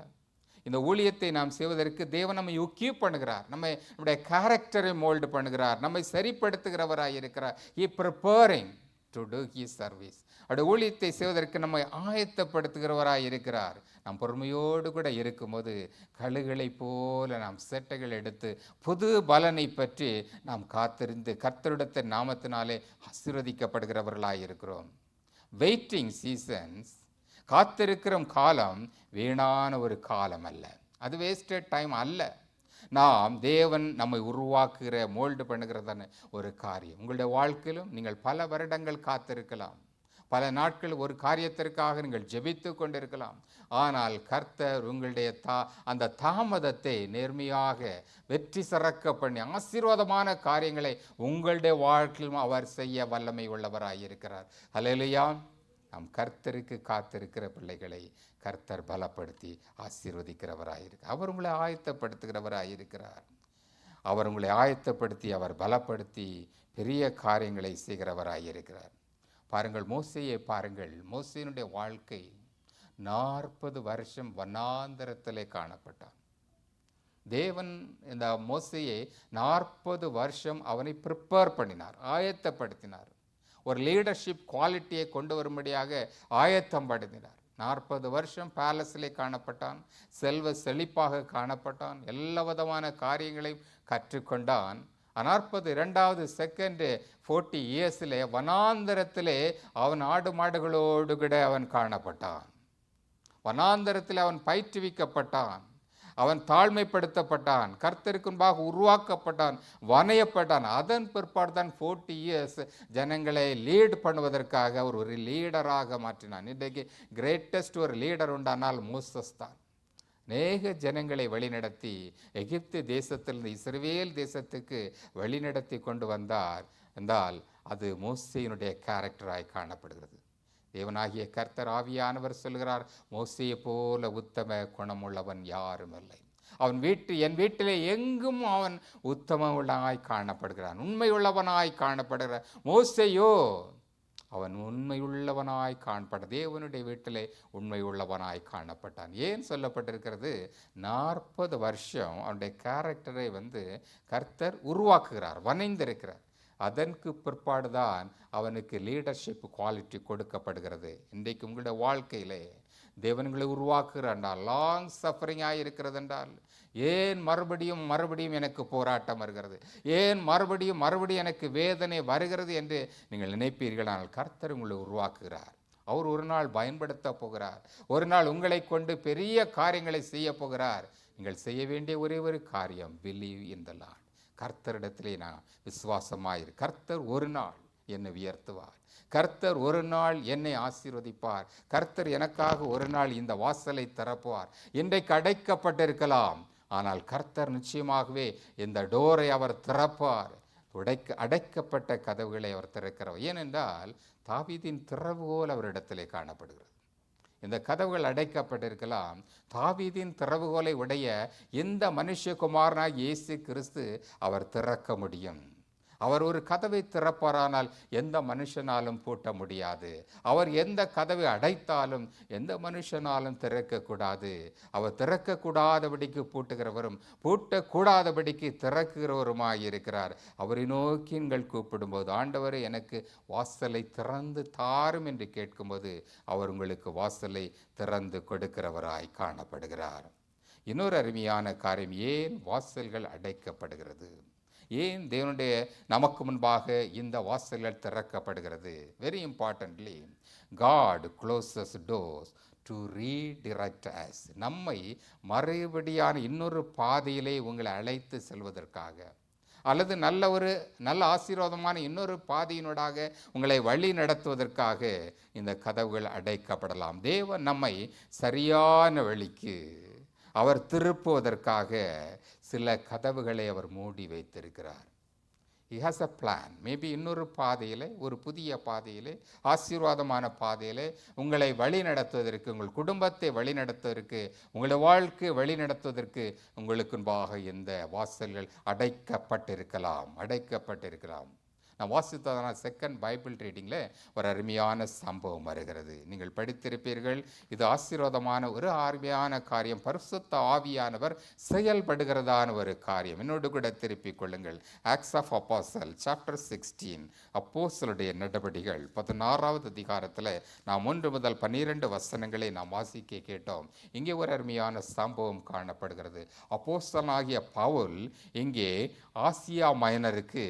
இந்த ஊழியத்தை நாம் செய்வதற்கு தேவன் நம்மை எக்யூப் பண்ணுகிறார், நம்முடைய கேரக்டரை மோல்டு பண்ணுகிறார், நம்மை சரிப்படுத்துகிறவராய் இருக்கிறார். He preparing to do his service. அவருடைய ஊழியத்தை செய்வதற்கு நம்மை ஆயத்தப்படுத்துகிறவராய் இருக்கிறார். நாம் பொறுமையோடு கூட இருக்கும்போது கழுகுகளை போல நாம் செட்டைகள் எடுத்து புது பலனை பற்றி நாம் காத்திருந்து கர்த்தருடைய நாமத்தினாலே ஆசீர்வதிக்கப்படுகிறவர்களாய் இருக்கிறோம். வெயிட்டிங் சீசன்ஸ், காத்திருக்கிற காலம் வீணான ஒரு காலம் அல்ல, அது வேஸ்டட் டைம் அல்ல. நாம் தேவன் நம்மை உருவாக்குகிற மோல்டு பண்ணுகிறதான ஒரு காரியம். உங்களுடைய வாழ்க்கையிலும் நீங்கள் பல வருடங்கள் காத்திருக்கலாம், பல நாட்கள் ஒரு காரியத்திற்காக நீங்கள் ஜெபித்து கொண்டிருக்கலாம். ஆனால் கர்த்தர் உங்களுடைய அந்த தாமதத்தை நேர்மையாக வெற்றி சிறக்க பண்ணி ஆசீர்வாதமான காரியங்களை உங்களுடைய வாழ்க்கையிலும் அவர் செய்ய வல்லமை உள்ளவராயிருக்கிறார். அல்லேலூயா. நாம் கர்த்தருக்கு காத்திருக்கிற பிள்ளைகளை கர்த்தர் பலப்படுத்தி ஆசீர்வதிக்கிறவராயிருக்கிறார். அவர் உங்களை ஆயத்தப்படுத்துகிறவராயிருக்கிறார். அவர் உங்களை ஆயத்தப்படுத்தி அவர் பலப்படுத்தி பெரிய காரியங்களை செய்கிறவராயிருக்கிறார். பாருங்கள், மோசேயை பாருங்கள். மோசேயினுடைய வாழ்க்கை 40 வருஷம் வனாந்தரத்திலே காணப்பட்டான். தேவன் இந்த மோசேயை 40 வருஷம் அவனை ப்ரிப்பேர் பண்ணினார், ஆயத்தப்படுத்தினார். ஒரு லீடர்ஷிப் குவாலிட்டியை கொண்டு வரும்படியாக ஆயத்தம் படுத்தினார். 40 வருஷம் பேலஸிலே காணப்பட்டான், செல்வ செழிப்பாக காணப்பட்டான், எல்லா விதமான காரியங்களையும் கற்றுக்கொண்டான். 42வது செகண்ட் 40 இயர்ஸிலே வனாந்தரத்திலே அவன் ஆடு மாடுகளோடு கூட அவன் காணப்பட்டான். வனாந்தரத்தில் அவன் பயிற்றுவிக்கப்பட்டான். அவன் தாழ்மைப்படுத்தப்பட்டான், கர்த்தருக்கு முன்பாக உருவாக்கப்பட்டான், வணையப்பட்டான். அதன் பிற்பாடு தான் 40 இயர்ஸ் ஜனங்களை லீட் பண்ணுவதற்காக அவர் ஒரு லீடராக மாற்றினான். இன்றைக்கு கிரேட்டஸ்ட் ஒரு லீடர் உண்டானால் மோசஸ் தான். அநேக ஜனங்களை வழிநடத்தி எகிப்து தேசத்திலிருந்து இஸ்ரவேல் தேசத்துக்கு வழிநடத்தி கொண்டு வந்தார் என்றால் அது மோசேயினுடைய கேரக்டராய் காணப்படுகிறது. தேவனாகிய கர்த்தர் ஆவியானவர் சொல்கிறார், மோசேயை போல உத்தம குணமுள்ளவன் யாரும் இல்லை. அவன் என் வீட்டிலே எங்கும் அவன் உத்தம காணப்படுகிறான், உண்மையுள்ளவனாய் காணப்படுகிறான். மோசேயோ அவன் உண்மையுள்ளவனாய் காணப்பட, தேவனுடைய வீட்டிலே உண்மையுள்ளவனாய் காணப்பட்டான். ஏன் சொல்லப்பட்டிருக்கிறது? 40 வருஷம் அவனுடைய கேரக்டரை கர்த்தர் உருவாக்குகிறார், வணைந்திருக்கிறார். அதற்கு பிற்பாடுதான் அவனுக்கு லீடர்ஷிப் குவாலிட்டி கொடுக்கப்படுகிறது. இன்றைக்கு உங்களுடைய வாழ்க்கையிலே தேவன்களை உருவாக்குகிறார், லாங் சஃபரிங்காக இருக்கிறது என்றால், ஏன் மறுபடியும் எனக்கு போராட்டம் வருகிறது, ஏன் மறுபடியும் எனக்கு வேதனை வருகிறது என்று நீங்கள் நினைப்பீர்கள். ஆனால் கர்த்தர் உங்களை உருவாக்குகிறார். அவர் ஒரு நாள் பயன்படுத்த போகிறார். ஒரு நாள் உங்களை கொண்டு பெரிய காரியங்களை செய்ய போகிறார். நீங்கள் செய்ய வேண்டிய ஒரே ஒரு காரியம், பிலீவ் இன் தி லார்ட். கர்த்தரிடத்திலே நான் விசுவாசமாயிரு. கர்த்தர் ஒரு நாள் என்னை உயர்த்துவார், கர்த்தர் ஒரு நாள் என்னை ஆசீர்வதிப்பார், கர்த்தர் எனக்காக ஒரு நாள் இந்த வாசலை திறப்பார். இன்றைக்கு அடைக்கப்பட்டிருக்கலாம், ஆனால் கர்த்தர் நிச்சயமாகவே இந்த டோரை அவர் திறப்பார். அடைக்கப்பட்ட கதவுகளை அவர் திறக்கிறவர். ஏனென்றால் தாவீதின் திறவுகோல் அவரிடத்திலே காணப்படுகிறது. இந்த கதவுகள் அடைக்கப்பட்டிருக்கலாம், தாவீதின் திறவுகோலை உடைய இந்த மனுஷகுமாரனாக இயேசு கிறிஸ்து அவர் திறக்க முடியும். அவர் ஒரு கதவை திறப்பாரானால் எந்த மனுஷனாலும் பூட்ட முடியாது. அவர் எந்த கதவை அடைத்தாலும் எந்த மனுஷனாலும் திறக்கக்கூடாது. அவர் திறக்கக்கூடாதபடிக்கு பூட்டுகிறவரும் பூட்டக்கூடாதபடிக்கு திறக்கிறவருமாயிருக்கிறார். அவரை நோக்கி நீங்கள் கூப்பிடும்போது, ஆண்டவரே எனக்கு வாசலை திறந்து தாரும் என்று கேட்கும்போது அவர் உங்களுக்கு வாசலை திறந்து கொடுக்கிறவராய் காணப்படுகிறார். இன்னொரு அருமையான காரியம், ஏன் வாசல்கள் அடைக்கப்படுகிறது? ஏன் தேவனுடைய நமக்கு முன்பாக இந்த வாசல்கள் திறக்கப்படுகிறது? Very importantly, God closes doors to redirect us. நம்மை மறுபடியான இன்னொரு பாதையிலே உங்களை அழைத்து செல்வதற்காக, அல்லது நல்ல ஆசீர்வாதமான இன்னொரு பாதையினூடாக உங்களை வழி நடத்துவதற்காக இந்த கதவுகள் அடைக்கப்படலாம். தேவன் நம்மை சரியான வழிக்கு அவர் திருப்புவதற்காக சில கதவுகளை அவர் மூடி வைத்திருக்கிறார். He has a plan. Maybe இன்னொரு பாதையிலே, ஒரு புதிய பாதையிலே, ஆசீர்வாதமான பாதையிலே உங்களை வழி நடத்துவதற்கு, உங்கள் குடும்பத்தை வழி நடத்துவதற்கு, உங்களுடைய வாழ்க்கை வழி நடத்துவதற்கு உங்களுக்கு முன்பாக இந்த வாசல்கள் அடைக்கப்பட்டிருக்கலாம். நான் வாசித்ததான செகண்ட் பைபிள் ரீடிங்கில் ஒரு அருமையான சம்பவம் வருகிறது. நீங்கள் படித்திருப்பீர்கள். இது ஆசீர்வாதமான ஒரு அருமையான காரியம், பரிசுத்த ஆவியானவர் செயல்படுகிறதான ஒரு காரியம். என்னோடு கூட திருப்பிக் கொள்ளுங்கள். ஆக்ட்ஸ் ஆஃப் அப்போஸ்தலர் சாப்டர் 16, அப்போஸ்தலருடைய நடபடிகள் 16வது அதிகாரத்தில் நாம் 1 முதல் 12 வசனங்களை நாம் வாசிக்க கேட்டோம். இங்கே ஒரு அருமையான சம்பவம் காணப்படுகிறது. அப்போஸ்தலனாகிய பவுல் இங்கே ஆசியா மைனருக்கு,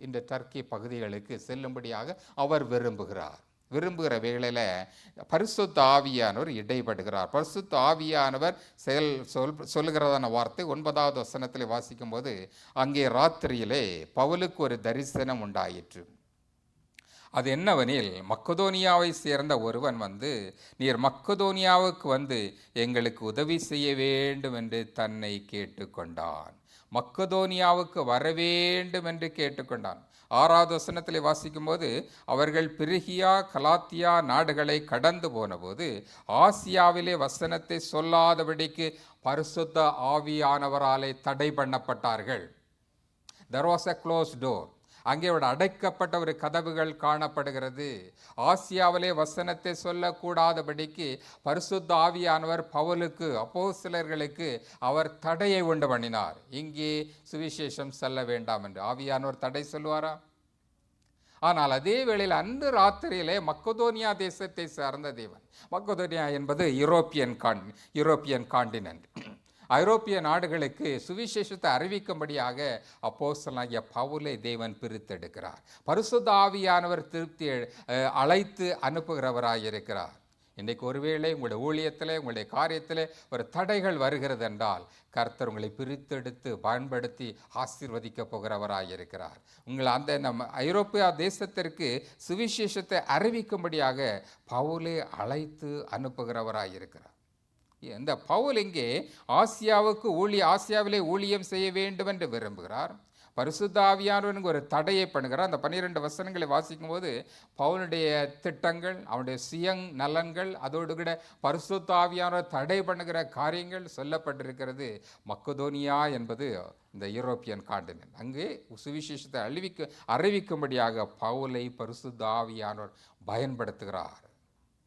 இந்த டர்க்கி பகுதிகளுக்கு செல்லும்படியாக அவர் விரும்புகிற வேளையில் பரிசுத்த ஆவியானவர் இடைப்படுகிறார். பரிசுத்த ஆவியானவர் சொல்லுகிறதான வார்த்தை 9வது வசனத்தில் வாசிக்கும் போது, அங்கே ராத்திரியிலே பவுலுக்கு ஒரு தரிசனம் உண்டாயிற்று. அது என்னவெனில், மக்கதோனியாவை சேர்ந்த ஒருவன் நீர் மக்கதோனியாவுக்கு எங்களுக்கு உதவி செய்ய வேண்டும் என்று தன்னை கேட்டுக்கொண்டான். மக்கதோனியாவுக்கு வர வேண்டும் என்று கேட்டுக்கொண்டான். 6வது வசனத்திலே வாசிக்கும் போது, அவர்கள் பிரிகியா கலாத்தியா நாடுகளை கடந்து போன போது ஆசியாவிலே வசனத்தை சொல்லாதபடிக்கு பரிசுத்த ஆவியானவராலே தடை பண்ணப்பட்டார்கள். There was a closed door. அங்கே அடைக்கப்பட்ட ஒரு கதவுகள் காணப்படுகிறது. ஆசியாவிலே வசனத்தை சொல்லக்கூடாதபடிக்கு பரிசுத்த ஆவியானவர் பவுலுக்கு, அப்போஸ்தலர்களுக்கு அவர் தடையை உண்டு பண்ணினார். இங்கே சுவிசேஷம் சொல்ல வேண்டாம் என்று ஆவியானவர் தடை சொல்லுவாரா? ஆனால் அதே வேளையில் அன்று ராத்திரியிலே மக்கதோனியா தேசத்தை சார்ந்த தேவன், மக்கதோனியா என்பது யூரோப்பியன் காண்டினென்ட், ஐரோப்பிய நாடுகளுக்கு சுவிசேஷத்தை அறிவிக்கும்படியாக அப்போஸ்தலனாகிய பவுலை தேவன் பிரித்தெடுக்கிறார். பரிசுத்த ஆவியானவர் அழைத்து அனுப்புகிறவராயிருக்கிறார். இன்றைக்கு ஒருவேளை உங்களுடைய ஊழியத்தில், உங்களுடைய காரியத்தில் ஒரு தடைகள் வருகிறது என்றால், கர்த்தர் உங்களை பிரித்தெடுத்து பயன்படுத்தி ஆசீர்வதிக்க போகிறவராய் இருக்கிறார். உங்கள் அந்த நம்ம ஐரோப்பியா தேசத்திற்கு சுவிசேஷத்தை அறிவிக்கும்படியாக பவுலே அழைத்து அனுப்புகிறவராய் இருக்கிறார். இந்த பவுல் இங்கே ஆசியாவிலே ஊழியம் செய்ய வேண்டும் என்று விரும்புகிறார். பரிசுத்த ஆவியானவனுக்கு ஒரு தடையை பண்ணுகிறார். அந்த 12 வசனங்களை வாசிக்கும் போது பவுலுடைய திட்டங்கள், அவனுடைய சுய நலன்கள், அதோடு கூட பரிசுத்த ஆவியானவர் தடை பண்ணுகிற காரியங்கள் சொல்லப்பட்டிருக்கிறது. மக்கதோனியா என்பது இந்த யூரோப்பியன் காண்டினென்ட். அங்கே சுவிசேஷத்தை அறிவிக்கும்படியாக பவுலை பரிசுத்த ஆவியானவர் பயன்படுத்துகிறார்.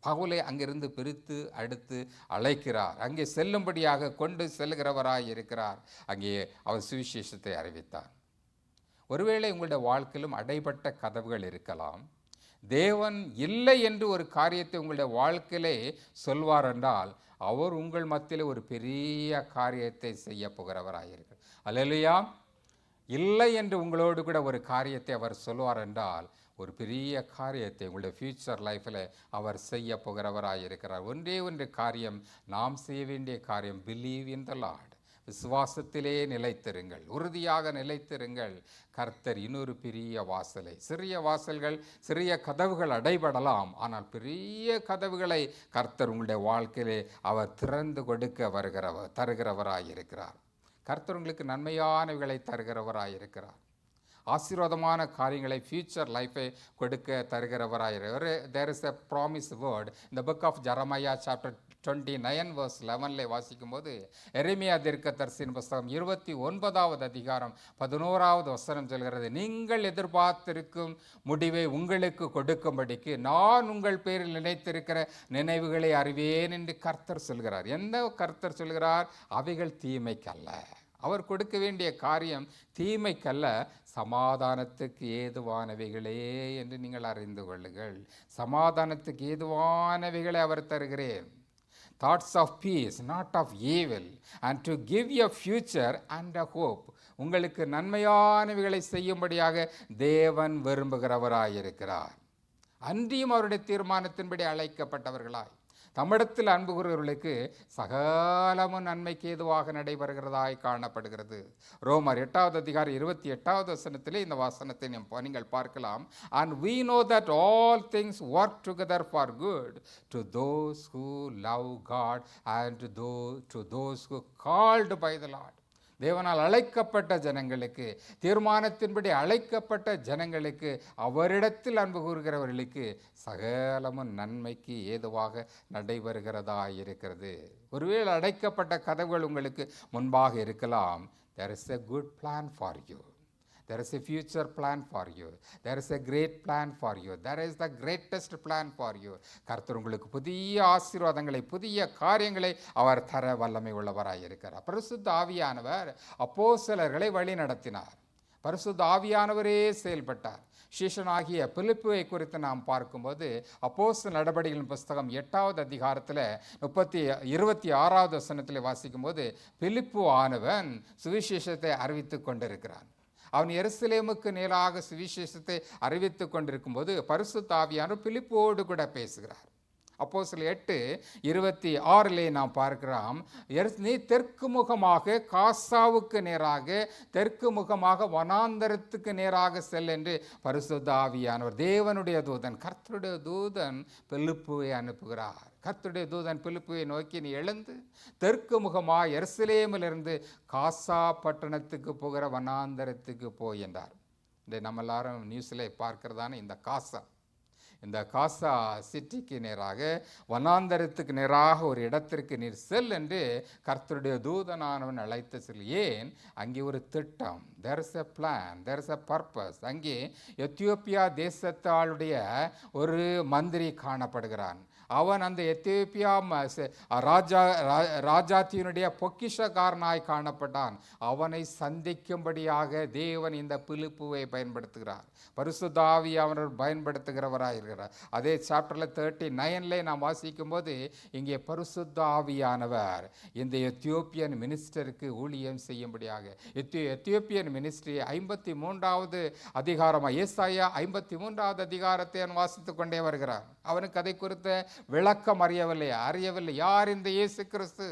பவுலை அங்கிருந்து பிரித்து அடுத்து அழைக்கிறார். அங்கே செல்லும்படியாக கொண்டு செல்கிறவராய் இருக்கிறார். அங்கே அவர் சுவிசேஷத்தை அறிவித்தார். ஒருவேளை உங்களுடைய வாழ்க்கையிலும் அடைபட்ட கதவுகள் இருக்கலாம். தேவன் இல்லை என்று ஒரு காரியத்தை உங்களுடைய வாழ்க்கையிலே சொல்வார் என்றால், அவர் உங்கள் மத்தியில் ஒரு பெரிய காரியத்தை செய்ய போகிறவராயிருக்கிறார். அல்லேலூயா. இல்லை என்று உங்களோடு கூட ஒரு காரியத்தை அவர் சொல்வார் என்றால், ஒரு பெரிய காரியத்தை உங்களுடைய ஃபியூச்சர் லைஃப்பில் அவர் செய்ய போகிறவராயிருக்கிறார். ஒன்று காரியம், நாம் செய்ய வேண்டிய காரியம், பிலீவ் இன் த லார்ட். விசுவாசத்திலே நிலைத்திருங்கள், உறுதியாக நிலைத்திருங்கள். கர்த்தர் இன்னொரு பெரிய வாசலை, சிறிய கதவுகள் அடைபடலாம், ஆனால் பெரிய கதவுகளை கர்த்தர் உங்களுடைய வாழ்க்கையிலே அவர் திறந்து கொடுக்க தருகிறவராயிருக்கிறார். கர்த்தர் உங்களுக்கு நன்மையானவைகளை தருகிறவராயிருக்கிறார். ஆசீர்வாதமான காரியங்களை, ஃபியூச்சர் லைஃபை கொடுக்க தருகிறவராயிருக்கிறார். There is a promise word in the book of Jeremiah chapter 29 verse 11 வாசிக்கும் போது, எரேமியா தீர்க்கதரிசியின் புத்தகம் 29வது அதிகாரம் 11வது வசனம் சொல்கிறது, நீங்கள் எதிர்பார்த்திருக்கும் முடிவை உங்களுக்கு கொடுக்கும்படிக்கு நான் உங்கள் பேரில் நினைத்திருக்கிற நினைவுகளை அறிவேன் என்று கர்த்தர் சொல்கிறார். எந்த கர்த்தர் சொல்கிறார்? அவைகள் தீமைக்கல்ல. அவர் கொடுக்க வேண்டிய காரியம் தீமைக்கல்ல, சமாதானத்துக்கு ஏதுவானவைகளே என்று நீங்கள் அறிந்து கொள்ளுங்கள். சமாதானத்துக்கு ஏதுவானவைகளை அவர் தருகிறேன். Thoughts of peace, not of evil, and to give you a future and a hope. உங்களுக்கு நன்மையானவைகளை செய்யும்படியாக தேவன் விரும்புகிறவராயிருக்கிறார். அன்றியும் அவருடைய தீர்மானத்தின்படி அழைக்கப்பட்டவர்களாய் தம்மிடத்தில் அன்பு கூறுகிறவர்களுக்கு சகலமும் நன்மைக்கு ஏதுவாக நடைபெறுகிறதாய் காணப்படுகிறது. ரோமர் 8வது அதிகாரம் 28வது வசனத்திலே இந்த வசனத்தை நீங்கள் பார்க்கலாம். And we know that all things work together for good to those who love God and to those who called by the Lord. தேவனால் அழைக்கப்பட்ட ஜனங்களுக்கு, தீர்மானத்தின்படி அழைக்கப்பட்ட ஜனங்களுக்கு, அவரிடத்தில் அன்பு கூறுகிறவர்களுக்கு சகலமும் நன்மைக்கு ஏதுவாக நடைபெறுகிறதாயிருக்கிறது. ஒருவேளை அடைக்கப்பட்ட கதவுகள் உங்களுக்கு முன்பாக இருக்கலாம். There is a good plan for you. There is a future plan for you. There is a great plan for you. There is the greatest plan for you. கர்த்தர் உங்களுக்கு புதிய ஆசீர்வாதங்களை, புதிய காரியங்களை அவர் தர வல்லமை உள்ளவராயிருக்கிறார். பரிசுத்த ஆவியானவர் அப்போஸ்தலர்களை வழி நடத்தினார். பரிசுத்த ஆவியானவரே செயல்பட்டார். சீஷனாகிய பிலிப்புவை குறித்து நாம் பார்க்கும்போது, அப்போஸ்தலர் நடபடிகளின் புஸ்தகம் 8வது அதிகாரத்தில் 26வது வசனத்தில் வாசிக்கும் போது, பிலிப்பு ஆனவன் சுவிசேஷத்தை அறிவித்து கொண்டிருக்கிறான். அவன் எருசலேமுக்கு நேராக சுவிசேஷத்தை அறிவித்து கொண்டிருக்கும் போது பரிசுத்த ஆவியானவர் பிலிப்போடு கூட பேசுகிறார். அப்போஸ்தலர் 8:26 நாம் பார்க்கிறோம், நீ தெற்கு முகமாக காசாவுக்கு நேராக, தெற்கு முகமாக வனாந்தரத்துக்கு நேராக செல் என்று பரிசுத்த ஆவியானவர், தேவனுடைய தூதன், கர்த்தருடைய தூதன் பிலிப்புவை அனுப்புகிறார். கர்த்தருடைய தூதன் பிலிப்புவை நோக்கி, நீ எழுந்து தெற்கு முகமாக எருசலேமிலிருந்து காசா பட்டணத்துக்கு போகிற வனாந்தரத்துக்கு போய் என்றார். இந்த நம்ம எல்லாரும் நியூஸில் பார்க்கிறதான இந்த காசா சிட்டிக்கு நேராக, வனாந்தரத்துக்கு நேராக ஒரு இடத்திற்கு நீர் செல் என்று கர்த்தருடைய தூதனானவன் அழைத்து செல். ஏன்? அங்கே ஒரு திட்டம், there is a plan, there is a purpose. அங்கே எத்தியோப்பியா தேசத்தாளுடைய ஒரு மந்திரி காணப்படுகிறான். அவன் அந்த எத்தியோப்பியா ராஜாத்தினுடைய பொக்கிஷக்காரனாய் காணப்பட்டான். அவனை சந்திக்கும்படியாக தேவன் இந்த பிலிப்புவை பயன்படுத்துகிறார். பரிசுத்த ஆவியானவர் பயன்படுத்துகிறவராயிருக்கிறார். அதே சாப்டரில் 39 நாம் வாசிக்கும் போது, இங்கே பரிசுத்த ஆவியானவர் இந்த எத்தியோப்பியன் மினிஸ்டருக்கு ஊழியம் செய்யும்படியாக, எத்தியோப்பியன் மினிஸ்ட்ரி 53வது அதிகாரமாக, ஏசாயா 53வது அதிகாரத்தை அவன் வாசித்து கொண்டே வருகிறான். அவனுக்கு அதை குறித்த விளக்கம் அறியவில்லை. யார் இந்த இயேசு கிறிஸ்து?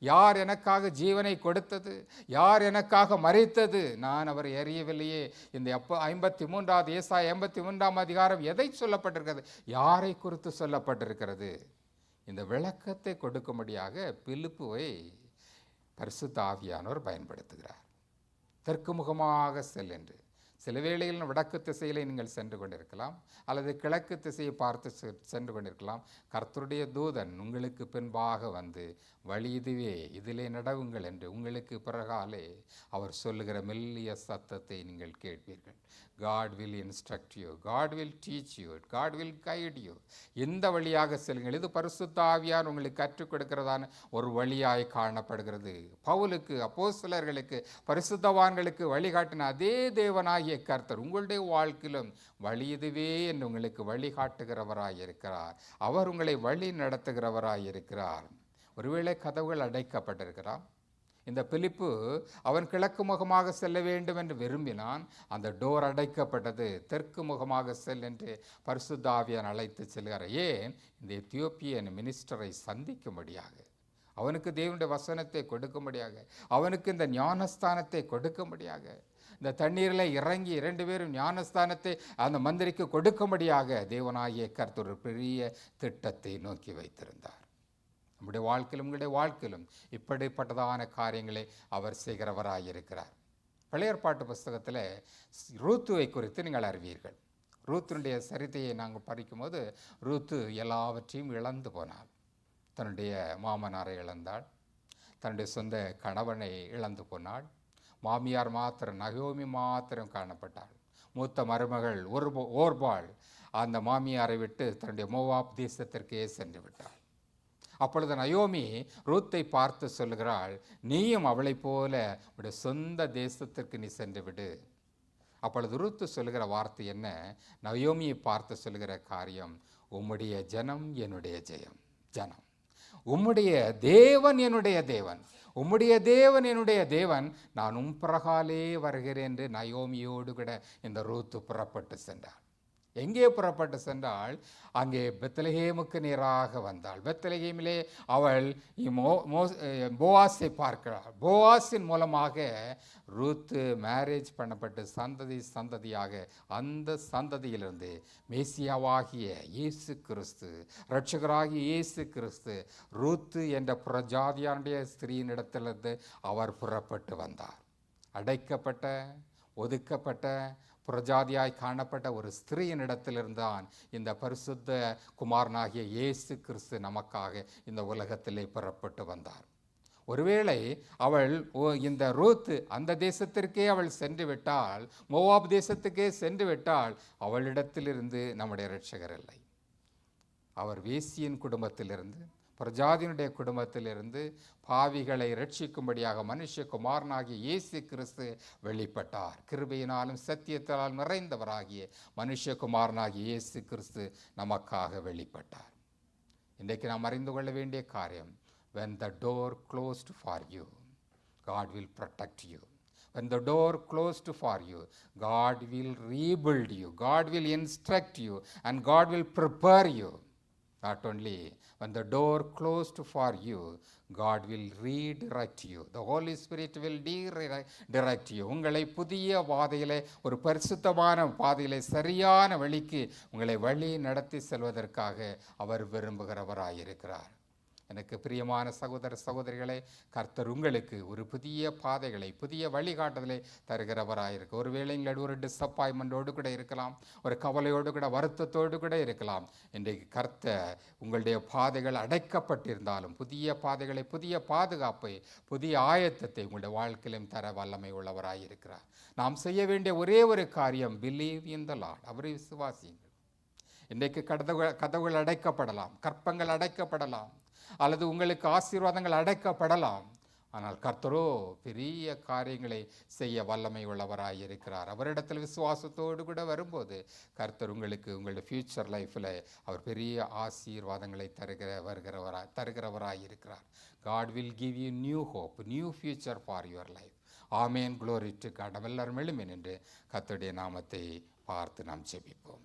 யார் எனக்காக ஜீவனை கொடுத்தது? யார் எனக்காக மரித்தது? நான் அவரை அறியவில்லையே. இந்த 53வது ஏசாயா 53ஆம் அதிகாரம் எதை சொல்லப்பட்டிருக்கிறது? யாரை குறித்து சொல்லப்பட்டிருக்கிறது? இந்த விளக்கத்தை கொடுக்கும்படியாக பிலிப்புவை பரிசுத்த ஆவியானவர் பயன்படுத்துகிறார். தெற்கு முகமாக செல் என்று. சில வேளையில் வடக்கு திசையிலே நீங்கள் சென்று கொண்டிருக்கலாம், அல்லது கிழக்கு திசையை பார்த்து சென்று கொண்டிருக்கலாம். கர்த்தருடைய தூதன் உங்களுக்கு பின்பாக வந்து வழி இதுவே, இதிலே நடவுங்கள் என்று உங்களுக்கு பிறகாலே அவர் சொல்லுகிற மெல்லிய சத்தத்தை நீங்கள் கேட்பீர்கள். God will instruct you, God will teach you, God will guide you. இந்த வழியாக செல்லுங்கள். இது பரிசுத்த ஆவியார் உங்களுக்கு கற்றுக் கொடுக்கிறதான ஒரு வழியாய் காணப்படுகிறது. பவுலுக்கு, அப்போஸ்தலர்களுக்கு, பரிசுத்தவான்களுக்கு வழிகாட்டின அதே தேவனாகிய கர்த்தர் உங்களுடைய வாழ்க்கையிலும் வழி இதுவே என்று உங்களுக்கு வழிகாட்டுகிறவராய் இருக்கிறார். அவர் உங்களை வழி நடத்துகிறவராய் இருக்கிறார். ஒருவேளை கதவுகள் அடைக்கப்பட்டிருக்கிறார். இந்த பிலிப்பு அவன் கிழக்கு முகமாக செல்ல வேண்டும் என்று விரும்பினான். அந்த டோர் அடைக்கப்பட்டது. தெற்கு முகமாக செல் என்று பரிசுத்த ஆவியார் அழைத்து செல்கிறார். ஏன்? இந்த எத்தியோப்பியன் மினிஸ்டரை சந்திக்கும்படியாக, அவனுக்கு தேவனுடைய வசனத்தை கொடுக்கும்படியாக, அவனுக்கு இந்த ஞானஸ்தானத்தை கொடுக்கும்படியாக, இந்த தண்ணீரில் இறங்கி 2 பேரும் ஞானஸ்தானத்தை அந்த மந்திரிக்கு கொடுக்கும்படியாக தேவனாகிய கர்த்தர் ஒரு பெரிய திட்டத்தை நோக்கி வைத்திருந்தார். நம்முடைய வாழ்க்கையிலும் உங்களுடைய வாழ்க்கையிலும் இப்படிப்பட்டதான காரியங்களை அவர் செய்கிறவராயிருக்கிறார். பழைய ஏற்பாட்டு புஸ்தகத்தில் ரூத்துவை குறித்து நீங்கள் அறிவீர்கள். ரூத்தினுடைய சரித்தையை நாங்கள் படிக்கும்போது, ரூத்து எல்லாவற்றையும் இழந்து போனாள். தன்னுடைய மாமனாரை இழந்தாள், தன்னுடைய சொந்த கணவனை இழந்து போனாள். மாமியார் மாத்திரம், நகோமி மாத்திரம் காணப்பட்டாள். மூத்த மருமகள் ஓர்பாள் அந்த மாமியாரை விட்டு தன்னுடைய மோவாப் தேசத்திற்கே சென்று விட்டாள். அப்பொழுது நயோமி ரூத்தை பார்த்து சொல்லுகிறாள், நீயும் அவளை போல உடைய சொந்த தேசத்திற்கு நீ சென்று விடு. அப்பொழுது ரூத்து சொல்லுகிற வார்த்தை என்ன? நயோமியை பார்த்து சொல்லுகிற காரியம், உம்முடைய ஜனம் என்னுடைய ஜெயம். ஜனம், உம்முடைய தேவன் என்னுடைய தேவன், உம்முடைய தேவன் என்னுடைய தேவன், நான் பிறகாலே வருகிறேன் என்று நயோமியோடு கூட இந்த ரூத்து புறப்பட்டு சென்றாள். எங்கே புறப்பட்டு சென்றால் அங்கே பெத்லகேமுக்கு நேராக வந்தாள். பெத்லகேமிலே அவள் போவாஸை பார்க்கிறாள். போவாஸின் மூலமாக ரூத்து மேரேஜ் பண்ணப்பட்டு சந்ததியாக அந்த சந்ததியிலிருந்து மேசியாவாகிய இயேசு கிறிஸ்து, இரட்சகராகிய இயேசு கிறிஸ்து ரூத்து என்ற புறஜாதியானுடைய ஸ்திரீனிடத்திலிருந்து அவர் புறப்பட்டு வந்தார். அடைக்கப்பட்ட, ஒதுக்கப்பட்ட, புறஜாதியாய் காணப்பட்ட ஒரு ஸ்திரீயின் இடத்திலிருந்தான் இந்த பரிசுத்த குமாரனாகிய இயேசு கிறிஸ்து நமக்காக இந்த உலகத்திலே புறப்பட்டு வந்தார். ஒருவேளை அவள் இந்த ரூத் அந்த தேசத்திற்கே அவள் சென்று விட்டால், மோவாப் தேசத்துக்கே சென்று விட்டால், அவளிடத்திலிருந்து நம்முடைய இரட்சகர் இல்லை. அவர் வேசியின் குடும்பத்திலிருந்து, பிரஜாதியினுடைய குடும்பத்திலிருந்து பாவிகளை ரட்சிக்கும்படியாக மனுஷகுமாரனாகிய இயேசு கிறிஸ்து வெளிப்பட்டார். கிருபையினாலும் சத்தியத்தாலும் நிறைந்தவராகிய மனுஷகுமாரனாகிய இயேசு கிறிஸ்து நமக்காக வெளிப்பட்டார். இன்றைக்கு நாம் அறிந்து கொள்ள வேண்டிய காரியம், when the door closed for you, God will protect you. When the door closed for you, God will rebuild you, God will instruct you, and God will prepare you. Not only when the door closed for you, God will redirect you. The Holy Spirit will direct you. உங்களை புதிய பாதையிலே, ஒரு பரிசுத்தமான பாதையிலே, சரியான வழிக்கு உங்களை வழி நடத்தி செல்வதற்காக அவர் விரும்புகிறவராயிருக்கிறார். எனக்கு பிரியமான சகோதர சகோதரிகளே, கர்த்தர் உங்களுக்கு ஒரு புதிய பாதைகளை, புதிய வழிகாட்டுதலை தருகிறவராயிருக்கு. ஒருவேளை நீங்கள் ஒரு டிசப்பாயின்மெண்டோடு கூட இருக்கலாம், ஒரு கவலையோடு கூட, வருத்தத்தோடு கூட இருக்கலாம். இன்றைக்கு கர்த்தர் உங்களுடைய பாதைகள் அடைக்கப்பட்டிருந்தாலும் புதிய பாதைகளை, புதிய பாதுகாப்பை, புதிய ஆயத்தத்தை உங்களுடைய வாழ்க்கையிலும் தர வல்லமை உள்ளவராயிருக்கிறார். நாம் செய்ய வேண்டிய ஒரே ஒரு காரியம், பிலீவ் இன் த லார்ட். அவரை விசுவாசியுங்கள். இன்றைக்கு கதவுகள் அடைக்கப்படலாம், கற்பங்கள் அடைக்கப்படலாம், அல்லது உங்களுக்கு ஆசீர்வாதங்கள் அடைக்கப்படலாம். ஆனால் கர்த்தரோ பெரிய காரியங்களை செய்ய வல்லமை உள்ளவராயிருக்கிறார். அவரிடத்தில் விசுவாசத்தோடு கூட வரும்போது கர்த்தர் உங்களுக்கு உங்களுடைய ஃபியூச்சர் லைஃப்பில் அவர் பெரிய ஆசீர்வாதங்களை தருகிறவராயிருக்கிறார். God will give you new hope, new future for your life. Amen. Glory to God. எல்லாரும் எழும்பி நின்று கர்த்தருடைய நாமத்தை பார்த்து நாம் ஜெபிப்போம்.